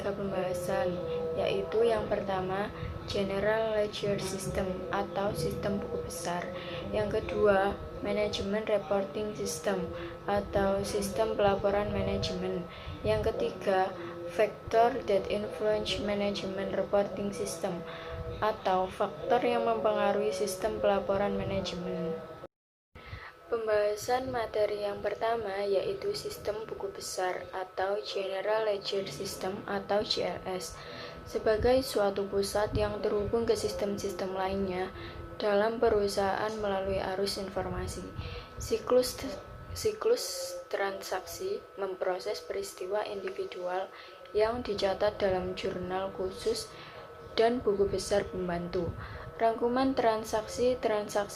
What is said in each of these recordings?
3 pembahasan, yaitu yang pertama, General Ledger System atau sistem buku besar. Yang kedua, Management Reporting System atau sistem pelaporan manajemen. Yang ketiga, Factor that Influence Management Reporting System atau faktor yang mempengaruhi sistem pelaporan manajemen. Pembahasan materi yang pertama yaitu sistem buku besar atau General Ledger System atau GLS sebagai suatu pusat yang terhubung ke sistem-sistem lainnya dalam perusahaan melalui arus informasi. Siklus transaksi memproses peristiwa individual yang dicatat dalam jurnal khusus dan buku besar pembantu. Rangkuman transaksi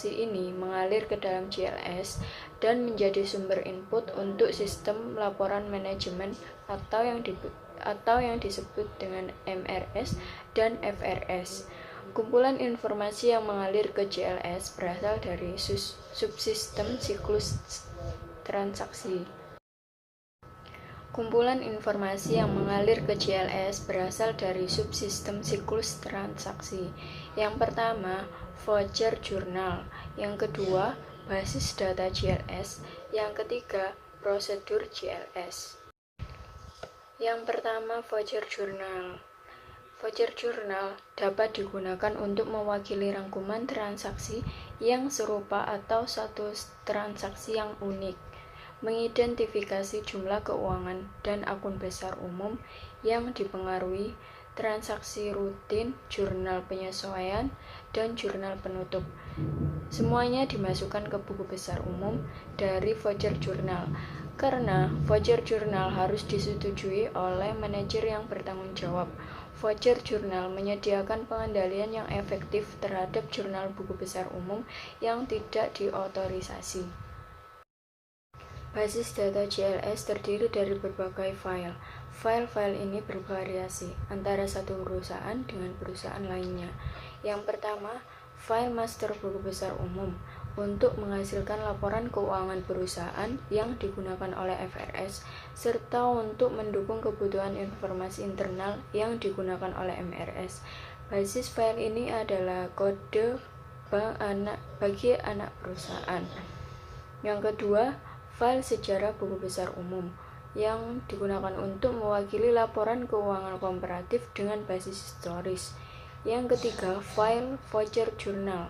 ini mengalir ke dalam GLS dan menjadi sumber input untuk sistem laporan manajemen atau yang disebut dengan MRS dan FRS. Kumpulan informasi yang mengalir ke GLS berasal dari subsistem siklus transaksi. Kumpulan informasi yang mengalir ke GLS berasal dari subsistem siklus transaksi. Yang pertama, voucher jurnal. Yang kedua, basis data GLS. Yang ketiga, prosedur GLS. Yang pertama, voucher jurnal. Voucher jurnal dapat digunakan untuk mewakili rangkuman transaksi yang serupa atau satu transaksi yang unik, mengidentifikasi jumlah keuangan dan akun besar umum yang dipengaruhi, transaksi rutin, jurnal penyesuaian, dan jurnal penutup. Semuanya dimasukkan ke buku besar umum dari voucher jurnal, karena voucher jurnal harus disetujui oleh manajer yang bertanggung jawab. Voucher jurnal menyediakan pengendalian yang efektif terhadap jurnal buku besar umum yang tidak diotorisasi. Basis data GLS terdiri dari berbagai file. File-file ini bervariasi antara satu perusahaan dengan perusahaan lainnya. Yang pertama, file master buku besar umum untuk menghasilkan laporan keuangan perusahaan yang digunakan oleh FRS serta untuk mendukung kebutuhan informasi internal yang digunakan oleh MRS. Basis file ini adalah kode bagi anak perusahaan. Yang kedua, file sejarah buku besar umum yang digunakan untuk mewakili laporan keuangan komparatif dengan basis historis. Yang ketiga, file voucher jurnal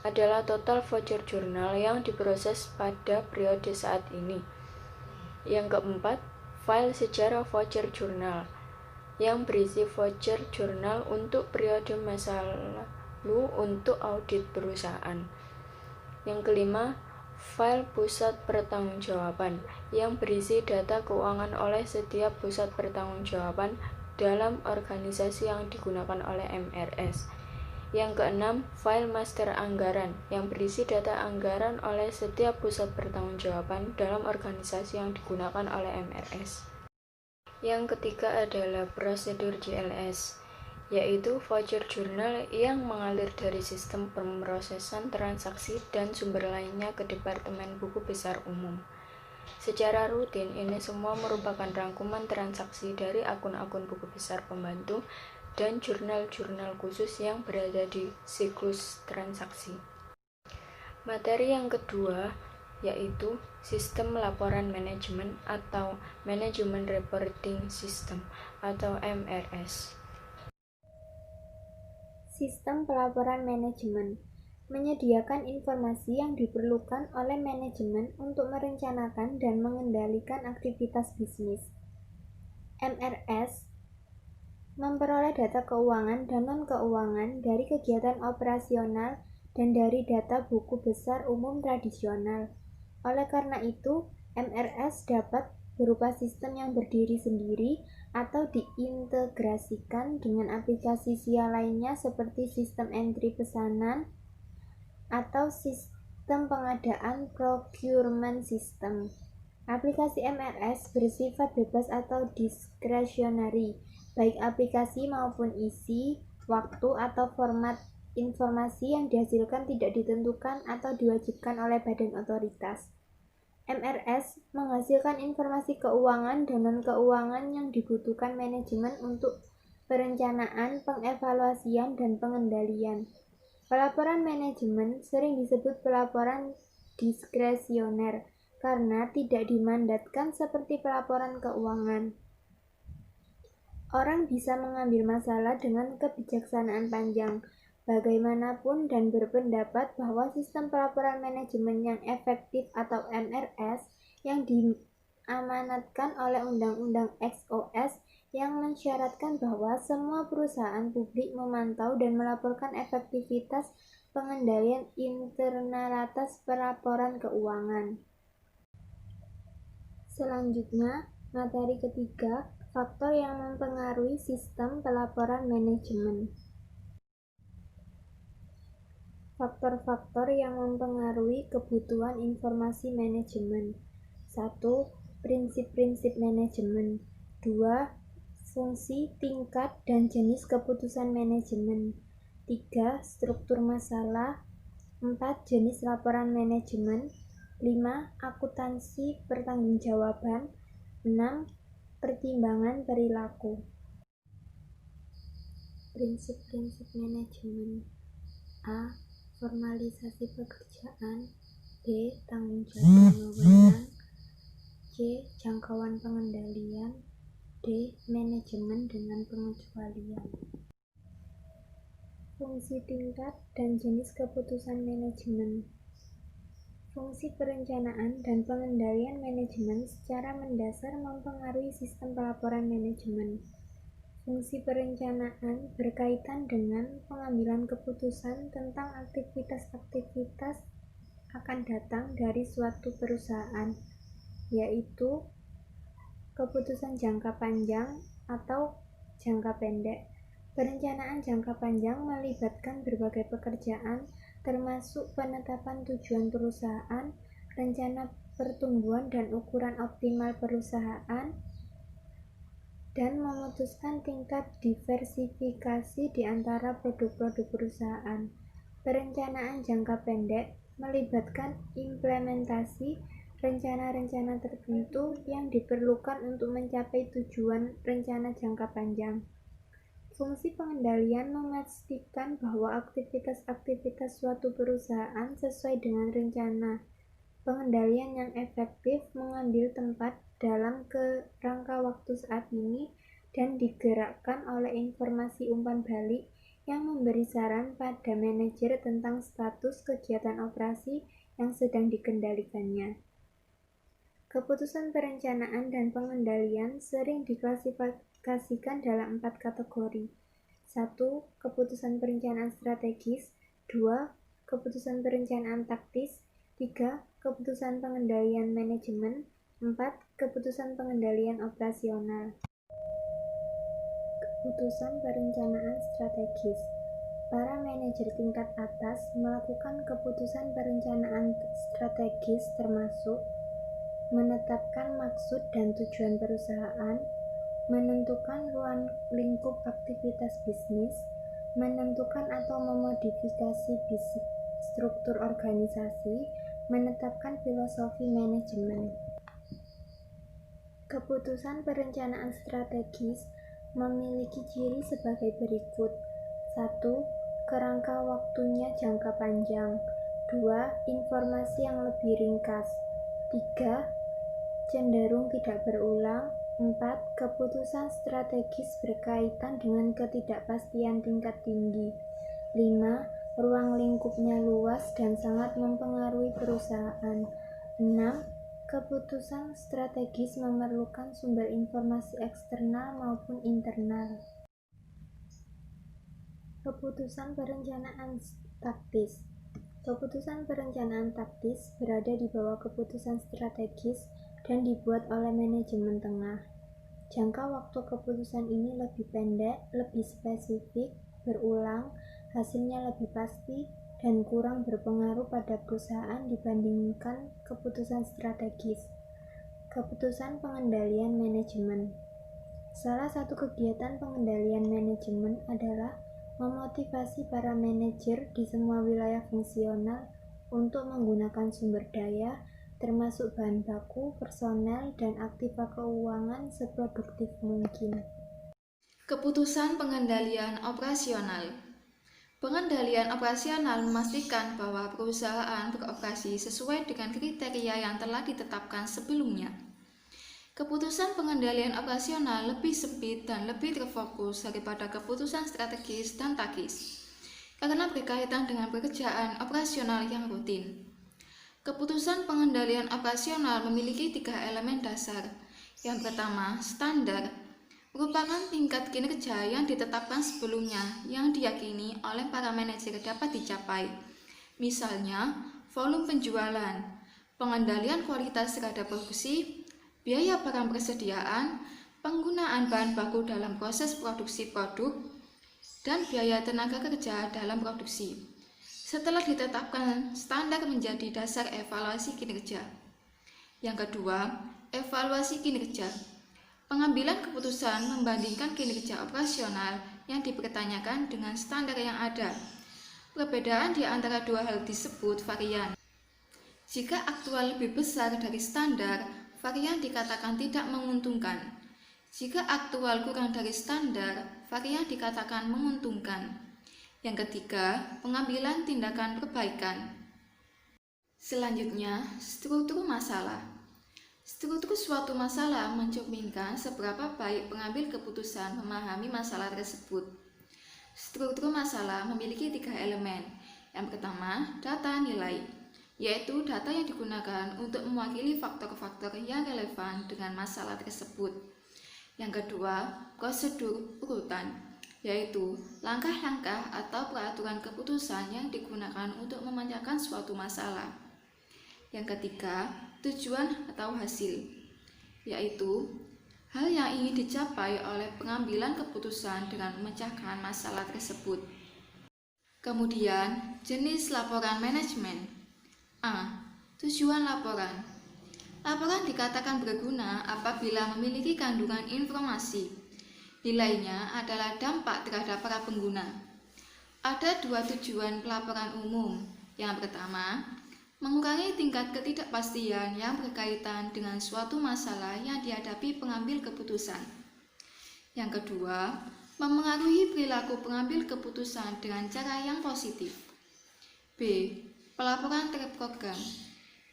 adalah total voucher jurnal yang diproses pada periode saat ini. Yang keempat, file sejarah voucher jurnal yang berisi voucher jurnal untuk periode masa lalu untuk audit perusahaan. Yang kelima, file pusat pertanggungjawaban yang berisi data keuangan oleh setiap pusat pertanggungjawaban dalam organisasi yang digunakan oleh MRS. Yang keenam, file master anggaran yang berisi data anggaran oleh setiap pusat pertanggungjawaban dalam organisasi yang digunakan oleh MRS. Yang ketiga adalah prosedur GLS, yaitu voucher jurnal yang mengalir dari sistem pemrosesan transaksi dan sumber lainnya ke Departemen Buku Besar Umum. Secara rutin, ini semua merupakan rangkuman transaksi dari akun-akun buku besar pembantu dan jurnal-jurnal khusus yang berada di siklus transaksi. Materi yang kedua yaitu sistem laporan manajemen atau Management Reporting System atau MRS. Sistem pelaporan manajemen menyediakan informasi yang diperlukan oleh manajemen untuk merencanakan dan mengendalikan aktivitas bisnis. MRS memperoleh data keuangan dan non-keuangan dari kegiatan operasional dan dari data buku besar umum tradisional. Oleh karena itu, MRS dapat berupa sistem yang berdiri sendiri atau diintegrasikan dengan aplikasi SIA lainnya seperti sistem entry pesanan atau sistem pengadaan procurement system. Aplikasi MRS bersifat bebas atau discretionary, baik aplikasi maupun isi, waktu, atau format informasi yang dihasilkan tidak ditentukan atau diwajibkan oleh badan otoritas. MRS menghasilkan informasi keuangan dan non-keuangan yang dibutuhkan manajemen untuk perencanaan, pengevaluasian, dan pengendalian. Pelaporan manajemen sering disebut pelaporan diskresioner karena tidak dimandatkan seperti pelaporan keuangan. Orang bisa mengambil masalah dengan kebijaksanaan panjang, bagaimanapun, dan berpendapat bahwa sistem pelaporan manajemen yang efektif atau MRS yang diamanatkan oleh Undang-Undang XOS yang mensyaratkan bahwa semua perusahaan publik memantau dan melaporkan efektivitas pengendalian internal atas pelaporan keuangan. Selanjutnya, materi ketiga, faktor yang mempengaruhi sistem pelaporan manajemen. Faktor-faktor yang mempengaruhi kebutuhan informasi manajemen. 1. Prinsip-prinsip manajemen. 2. Fungsi, tingkat, dan jenis keputusan manajemen. 3. Struktur masalah. 4. Jenis laporan manajemen. 5. Akuntansi pertanggungjawaban. 6. Pertimbangan perilaku. Prinsip-prinsip manajemen. A. Formalisasi pekerjaan. B. Tanggung jawab dan wewenang. C. Jangkauan pengendalian. D. Manajemen dengan pengecualian. Fungsi, tingkat, dan jenis keputusan manajemen. Fungsi perencanaan dan pengendalian manajemen secara mendasar mempengaruhi sistem pelaporan manajemen. Fungsi perencanaan berkaitan dengan pengambilan keputusan tentang aktivitas-aktivitas akan datang dari suatu perusahaan, yaitu keputusan jangka panjang atau jangka pendek. Perencanaan jangka panjang melibatkan berbagai pekerjaan, termasuk penetapan tujuan perusahaan, rencana pertumbuhan dan ukuran optimal perusahaan, dan memutuskan tingkat diversifikasi di antara produk-produk perusahaan. Perencanaan jangka pendek melibatkan implementasi rencana-rencana tertentu yang diperlukan untuk mencapai tujuan rencana jangka panjang. Fungsi pengendalian memastikan bahwa aktivitas-aktivitas suatu perusahaan sesuai dengan rencana. Pengendalian yang efektif mengambil tempat dalam kerangka waktu saat ini dan digerakkan oleh informasi umpan balik yang memberi saran pada manajer tentang status kegiatan operasi yang sedang dikendalikannya. Keputusan perencanaan dan pengendalian sering diklasifikasikan dalam 4 kategori. 1. Keputusan perencanaan strategis. 2. Keputusan perencanaan taktis. 3. Keputusan pengendalian manajemen. 4. Keputusan pengendalian operasional. Keputusan perencanaan strategis. Para manajer tingkat atas melakukan keputusan perencanaan strategis termasuk menetapkan maksud dan tujuan perusahaan, menentukan ruang lingkup aktivitas bisnis, menentukan atau memodifikasi struktur organisasi, menetapkan filosofi manajemen. Keputusan perencanaan strategis memiliki ciri sebagai berikut. 1. Kerangka waktunya jangka panjang. 2. Informasi yang lebih ringkas. 3. Cenderung tidak berulang. 4. Keputusan strategis berkaitan dengan ketidakpastian tingkat tinggi. 5. Ruang lingkupnya luas dan sangat mempengaruhi perusahaan. 6. Keputusan strategis memerlukan sumber informasi eksternal maupun internal. Keputusan perencanaan taktis. Keputusan perencanaan taktis berada di bawah keputusan strategis dan dibuat oleh manajemen tengah. Jangka waktu keputusan ini lebih pendek, lebih spesifik, berulang, hasilnya lebih pasti, dan kurang berpengaruh pada perusahaan dibandingkan keputusan strategis. Keputusan pengendalian manajemen. Salah satu kegiatan pengendalian manajemen adalah memotivasi para manajer di semua wilayah fungsional untuk menggunakan sumber daya, termasuk bahan baku, personel, dan aktiva keuangan seproduktif mungkin. Keputusan pengendalian operasional. Pengendalian operasional memastikan bahwa perusahaan beroperasi sesuai dengan kriteria yang telah ditetapkan sebelumnya. Keputusan pengendalian operasional lebih sempit dan lebih terfokus daripada keputusan strategis dan taktis, karena berkaitan dengan pekerjaan operasional yang rutin. Keputusan pengendalian operasional memiliki 3 elemen dasar. Yang pertama, standar, merupakan tingkat kinerja yang ditetapkan sebelumnya yang diyakini oleh para manajer dapat dicapai. Misalnya, volume penjualan, pengendalian kualitas terhadap produksi, biaya barang persediaan, penggunaan bahan baku dalam proses produksi produk, dan biaya tenaga kerja dalam produksi. Setelah ditetapkan, standar menjadi dasar evaluasi kinerja. Yang kedua, evaluasi kinerja. Pengambilan keputusan membandingkan kinerja operasional yang dipertanyakan dengan standar yang ada. Perbedaan di antara dua hal disebut varian. Jika aktual lebih besar dari standar, varian dikatakan tidak menguntungkan. Jika aktual kurang dari standar, varian dikatakan menguntungkan. Yang ketiga, pengambilan tindakan perbaikan. Selanjutnya, struktur masalah. Struktur suatu masalah mencerminkan seberapa baik pengambil keputusan memahami masalah tersebut. Struktur masalah memiliki 3 elemen. Yang pertama, data nilai, yaitu data yang digunakan untuk mewakili faktor-faktor yang relevan dengan masalah tersebut. Yang kedua, prosedur urutan, yaitu langkah-langkah atau peraturan keputusan yang digunakan untuk memecahkan suatu masalah. Yang ketiga, tujuan atau hasil, yaitu hal yang ingin dicapai oleh pengambilan keputusan dengan memecahkan masalah tersebut. Kemudian, jenis laporan manajemen. A. Tujuan laporan. Laporan dikatakan berguna apabila memiliki kandungan informasi. Nilainya adalah dampak terhadap para pengguna. Ada 2 tujuan pelaporan umum. Yang pertama, mengurangi tingkat ketidakpastian yang berkaitan dengan suatu masalah yang dihadapi pengambil keputusan. Yang kedua, memengaruhi perilaku pengambil keputusan dengan cara yang positif. B. Pelaporan terprogram,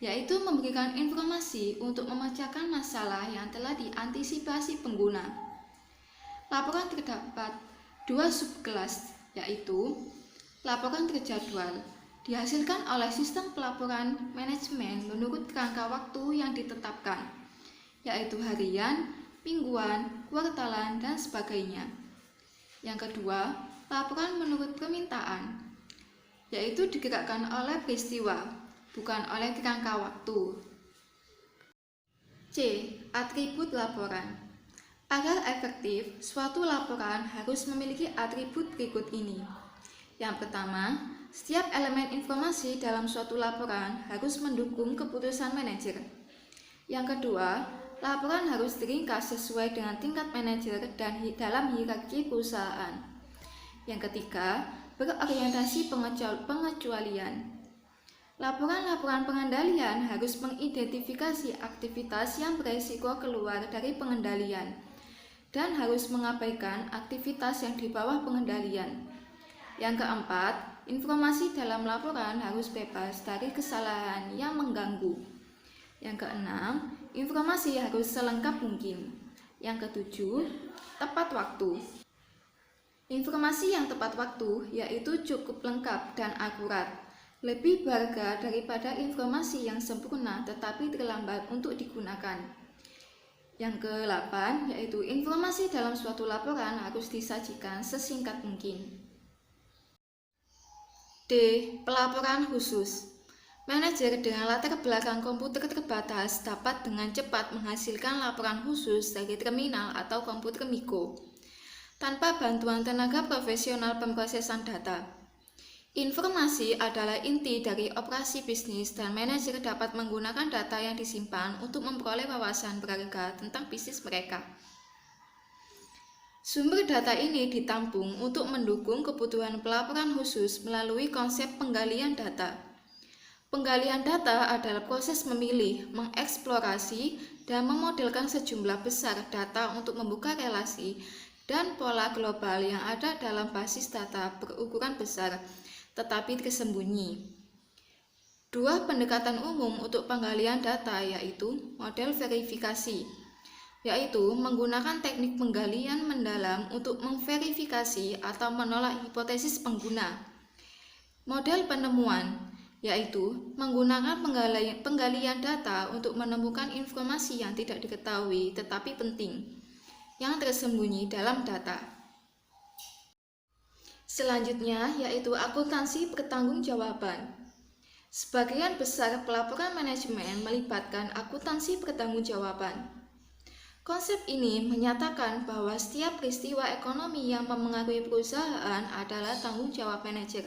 yaitu memberikan informasi untuk memecahkan masalah yang telah diantisipasi pengguna. Laporan terdapat 2 subkelas, yaitu laporan terjadwal, dihasilkan oleh sistem pelaporan manajemen menurut kerangka waktu yang ditetapkan, yaitu harian, mingguan, kuartalan, dan sebagainya. Yang kedua, laporan menurut permintaan, yaitu digerakkan oleh peristiwa, bukan oleh kerangka waktu. C. Atribut laporan. Agar efektif, suatu laporan harus memiliki atribut berikut ini. Yang pertama, setiap elemen informasi dalam suatu laporan harus mendukung keputusan manajer. Yang kedua, laporan harus diringkas sesuai dengan tingkat manajer dan dalam hierarki perusahaan. Yang ketiga, berorientasi pengecualian. Laporan-laporan pengendalian harus mengidentifikasi aktivitas yang beresiko keluar dari pengendalian dan harus mengabaikan aktivitas yang di bawah pengendalian. Yang keempat, informasi dalam laporan harus bebas dari kesalahan yang mengganggu. Yang keenam, informasi harus selengkap mungkin. Yang ketujuh, tepat waktu. Informasi yang tepat waktu yaitu cukup lengkap dan akurat, lebih berharga daripada informasi yang sempurna tetapi terlambat untuk digunakan. Yang ke-8, yaitu informasi dalam suatu laporan harus disajikan sesingkat mungkin. D. Pelaporan khusus. Manajer dengan latar belakang komputer terbatas dapat dengan cepat menghasilkan laporan khusus dari terminal atau komputer Miko tanpa bantuan tenaga profesional pemrosesan data. Informasi adalah inti dari operasi bisnis dan manajer dapat menggunakan data yang disimpan untuk memperoleh wawasan berharga tentang bisnis mereka. Sumber data ini ditampung untuk mendukung kebutuhan pelaporan khusus melalui konsep penggalian data. Penggalian data adalah proses memilih, mengeksplorasi, dan memodelkan sejumlah besar data untuk membuka relasi dan pola global yang ada dalam basis data berukuran besar tetapi tersembunyi. Dua pendekatan umum untuk penggalian data yaitu model verifikasi, yaitu menggunakan teknik penggalian mendalam untuk memverifikasi atau menolak hipotesis pengguna. Model penemuan, yaitu menggunakan penggalian data untuk menemukan informasi yang tidak diketahui tetapi penting, yang tersembunyi dalam data. Selanjutnya yaitu akuntansi pertanggungjawaban. Sebagian besar pelaporan manajemen melibatkan akuntansi pertanggungjawaban. Konsep ini menyatakan bahwa setiap peristiwa ekonomi yang mempengaruhi perusahaan adalah tanggung jawab manajer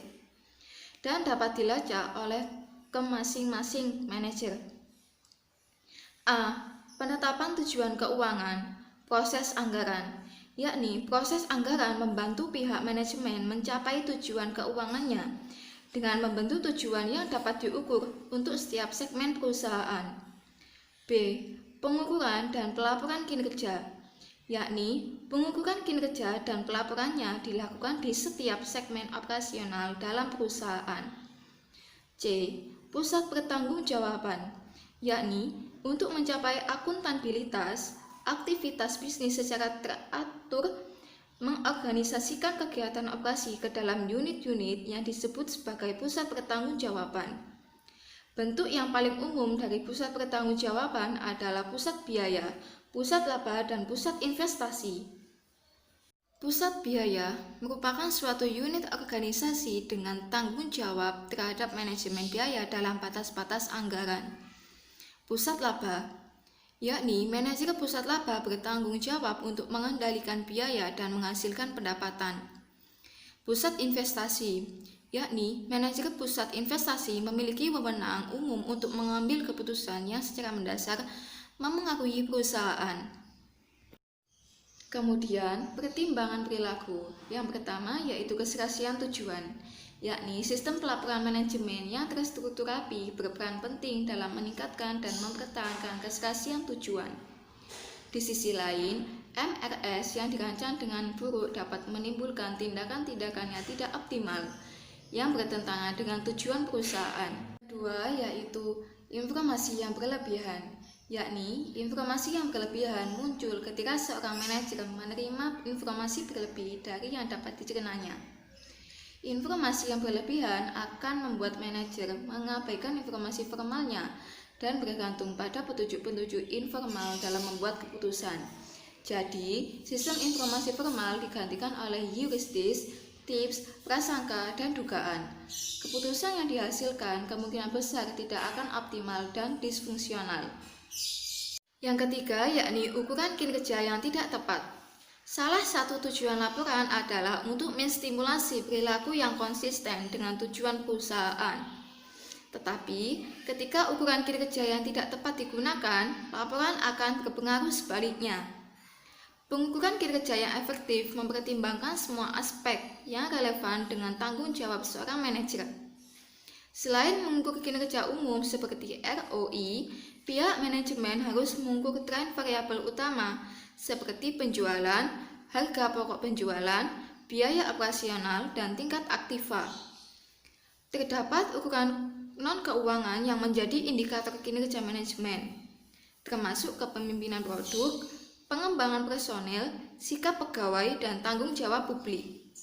dan dapat dilacak oleh masing-masing manajer. A. Penetapan tujuan keuangan. Proses anggaran, yakni proses anggaran membantu pihak manajemen mencapai tujuan keuangannya dengan membentuk tujuan yang dapat diukur untuk setiap segmen perusahaan. B. Pengukuran dan pelaporan kinerja, yakni pengukuran kinerja dan pelaporannya dilakukan di setiap segmen operasional dalam perusahaan. C. Pusat pertanggungjawaban, yakni untuk mencapai akuntabilitas, aktivitas bisnis secara teratur, mengorganisasikan kegiatan operasi ke dalam unit-unit yang disebut sebagai pusat pertanggungjawaban. Bentuk yang paling umum dari pusat pertanggungjawaban adalah pusat biaya, pusat laba, dan pusat investasi. Pusat biaya merupakan suatu unit organisasi dengan tanggung jawab terhadap manajemen biaya dalam batas-batas anggaran. Pusat laba, yakni manajer pusat laba bertanggung jawab untuk mengendalikan biaya dan menghasilkan pendapatan. Pusat investasi, yakni manajer pusat investasi memiliki wewenang umum untuk mengambil keputusan yang secara mendasar memengaruhi perusahaan. Kemudian, pertimbangan perilaku. Yang pertama yaitu keserasian tujuan, yakni sistem pelaporan manajemen yang terstruktur rapi berperan penting dalam meningkatkan dan mempertahankan keserasian tujuan. Di sisi lain, MRS yang dirancang dengan buruk dapat menimbulkan tindakan-tindakan yang tidak optimal yang bertentangan dengan tujuan perusahaan. Kedua yaitu informasi yang berlebihan, yakni informasi yang berlebihan muncul ketika seorang manajer menerima informasi berlebih dari yang dapat dicernanya. Informasi yang berlebihan akan membuat manajer mengabaikan informasi formalnya dan bergantung pada petunjuk-petunjuk informal dalam membuat keputusan. Jadi, sistem informasi formal digantikan oleh heuristis, tips, prasangka, dan dugaan. Keputusan yang dihasilkan kemungkinan besar tidak akan optimal dan disfungsional. Yang ketiga yakni ukuran kinerja yang tidak tepat. Salah satu tujuan laporan adalah untuk menstimulasi perilaku yang konsisten dengan tujuan perusahaan. Tetapi, ketika ukuran kinerja yang tidak tepat digunakan, laporan akan berpengaruh sebaliknya. Pengukuran kinerja yang efektif mempertimbangkan semua aspek yang relevan dengan tanggung jawab seorang manajer. Selain mengukur kinerja umum seperti ROI, pihak manajemen harus mengukur tren variabel utama seperti penjualan, harga pokok penjualan, biaya operasional, dan tingkat aktiva. Terdapat ukuran non-keuangan yang menjadi indikator kinerja manajemen, termasuk kepemimpinan produk, pengembangan personel, sikap pegawai, dan tanggung jawab publik.